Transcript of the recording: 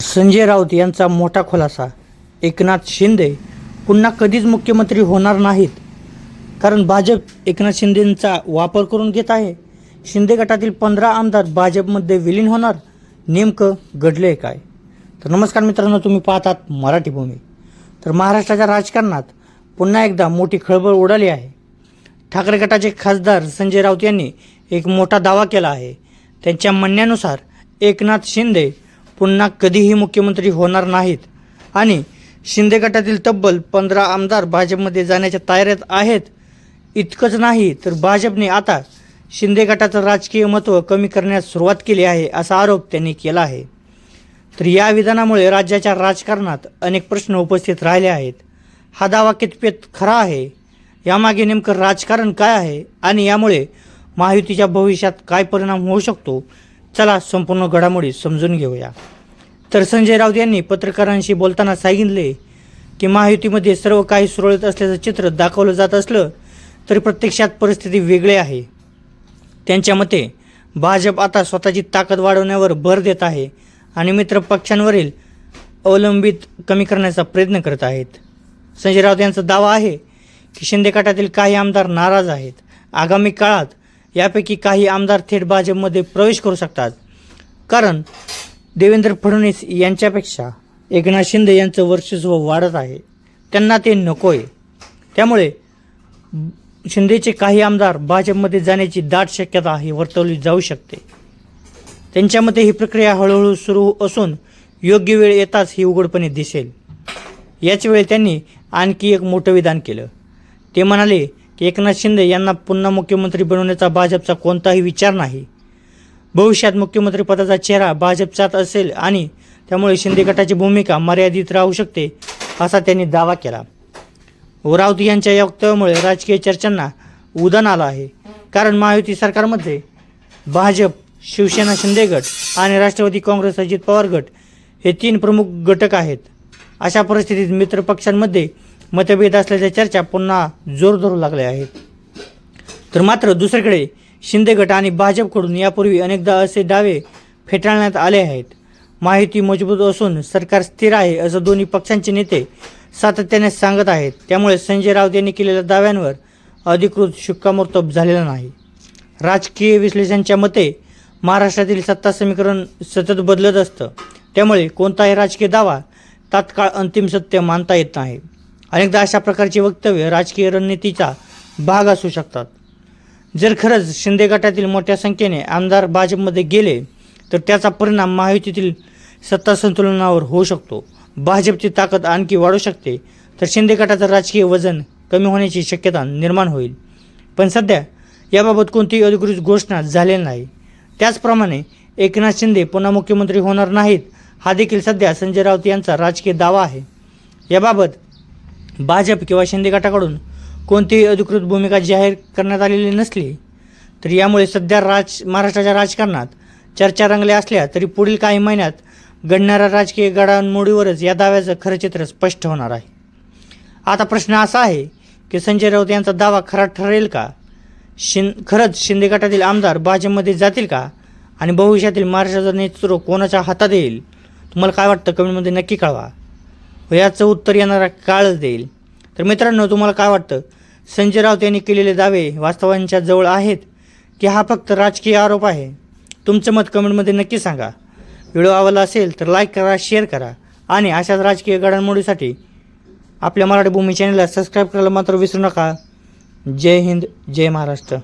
संजय राऊत यांचा मोठा खुलासा. एकनाथ शिंदे पुन्हा कधीच मुख्यमंत्री होणार नाहीत, कारण भाजप एकनाथ शिंदेंचा वापर करून घेत आहे. शिंदे गटातील 15 आमदार भाजपमध्ये विलीन होणार, नेमकं घडले काय? तर नमस्कार मित्रांनो, तुम्ही पाहतात मराठी भूमी. तर महाराष्ट्राच्या राजकारणात पुन्हा एकदा मोठी खळबळ उडाली आहे. ठाकरे गटाचे खासदार संजय राऊत यांनी एक मोठा दावा केला आहे. त्यांच्या म्हणण्यानुसार एकनाथ शिंदे पुन्हा कधीही मुख्यमंत्री होणार नाहीत आणि शिंदे गटातील तब्बल 15 आमदार भाजपमध्ये जाण्याच्या तयारीत आहेत. इतकंच नाही तर भाजपने आता शिंदे गटाचं राजकीय महत्त्व कमी करण्यास सुरुवात केली आहे, असा आरोप त्यांनी केला आहे. तर या विधानामुळे राज्याच्या राजकारणात अनेक प्रश्न उपस्थित राहिले आहेत. हा दावा कितपत खरा आहे, यामागे नेमकं राजकारण काय आहे आणि यामुळे महायुतीच्या भविष्यात काय परिणाम होऊ शकतो, चला संपूर्ण घडामोडी समजून घेऊया. तर संजय राऊत यांनी पत्रकारांशी बोलताना सांगितले की महायुतीमध्ये सर्व काही सुरळीत असल्याचं चित्र दाखवलं जात असलं तरी प्रत्यक्षात परिस्थिती वेगळी आहे. त्यांच्या मते भाजप आता स्वतःची ताकद वाढवण्यावर भर देत आहे आणि मित्र पक्षांवरील अवलंबित कमी करण्याचा प्रयत्न करत आहेत. संजय राऊत यांचा दावा आहे की शिंदे गटातील काही आमदार नाराज आहेत. आगामी काळात यापैकी काही आमदार थेट भाजपमध्ये प्रवेश करू शकतात, कारण देवेंद्र फडणवीस यांच्यापेक्षा एकनाथ शिंदे यांचं वर्चस्व वाढत आहे. त्यांना ते नको आहे. त्यामुळे शिंदेचे काही आमदार भाजपमध्ये जाण्याची दाट शक्यता ही वर्तवली जाऊ शकते. त्यांच्या मते ही प्रक्रिया हळूहळू सुरू असून योग्य वेळ येताच ही उघडपणे दिसेल. याच वेळी त्यांनी आणखी एक मोठं विधान केलं. ते म्हणाले की एकनाथ शिंदे यांना पुन्हा मुख्यमंत्री बनवण्याचा भाजपचा कोणताही विचार नाही. भविष्यात मुख्यमंत्रीपदाचा चेहरा भाजपचाच असेल आणि त्यामुळे शिंदे गटाची भूमिका मर्यादित राहू शकते, असा त्यांनी दावा केला. राऊत यांच्या या वक्तव्यामुळे राजकीय चर्चांना उधाण आलं आहे, कारण महायुती सरकारमध्ये भाजप, शिवसेना शिंदे गट आणि राष्ट्रवादी काँग्रेस अजित पवार गट हे 3 प्रमुख घटक आहेत. अशा परिस्थितीत मित्रपक्षांमध्ये मतभेद असल्याच्या चर्चा पुन्हा जोर धरू लागल्या आहेत. तर मात्र दुसरीकडे शिंदे गट आणि भाजपकडून यापूर्वी अनेकदा असे दावे फेटाळण्यात आले आहेत. महायुती मजबूत असून सरकार स्थिर आहे, असं दोन्ही पक्षांचे नेते सातत्याने सांगत आहेत. त्यामुळे संजय राऊत यांनी केलेल्या दाव्यांवर अधिकृत शिक्कामोर्तब झालेला नाही. राजकीय विश्लेषकांच्या मते महाराष्ट्रातील सत्ता समीकरण सतत बदलत असतं, त्यामुळे कोणताही राजकीय दावा तात्काळ अंतिम सत्य मानता येत नाही. अनेकदा अशा प्रकारची वक्तव्य राजकीय रणनीतीचा भाग असू शकतात. जर खरंच शिंदे गटातील मोठ्या संख्येने आमदार भाजपमध्ये गेले तर त्याचा परिणाम महायुतीतील सत्ता संतुलनावर होऊ शकतो. भाजपची ताकद आणखी वाढू शकते, तर शिंदे गटाचं राजकीय वजन कमी होण्याची शक्यता निर्माण होईल. पण सध्या याबाबत कोणतीही अधिकृत घोषणा झालेली नाही. त्याचप्रमाणे एकनाथ शिंदे पुन्हा मुख्यमंत्री होणार नाहीत, हा देखील सध्या संजय राऊत यांचा राजकीय दावा आहे. याबाबत भाजप किंवा शिंदे गटाकडून कोणतीही अधिकृत भूमिका जाहीर करण्यात आलेली नसली, तर यामुळे सध्या महाराष्ट्राच्या राजकारणात चर्चा रंगल्या असल्या तरी पुढील काही महिन्यात घडणाऱ्या राजकीय घडामोडीवरच या दाव्याचं खरं चित्र स्पष्ट होणार आहे. आता प्रश्न असा आहे की संजय राऊत यांचा दावा खरा ठरेल का? खरंच शिंदे गटातील आमदार भाजपमध्ये जातील का? आणि भविष्यातील महाराष्ट्राचं नेतृत्व कोणाच्या हातात येईल? तुम्हाला काय वाटतं? कमेंटमध्ये नक्की कळवा व याचं उत्तर येणारा काळच देईल. तर मित्रांनो, तुम्हाला काय वाटतं? संजय राऊत यांनी केलेले दावे वास्तवांच्या जवळ आहेत की हा फक्त राजकीय आरोप आहे? तुमचं मत कमेंटमध्ये नक्की सांगा. व्हिडिओ आवडला असेल तर लाईक करा, शेअर करा आणि अशाच राजकीय घडामोडीसाठी आपल्या मराठी भूमी चॅनलला सबस्क्राईब करायला मात्र विसरू नका. जय हिंद, जय महाराष्ट्र.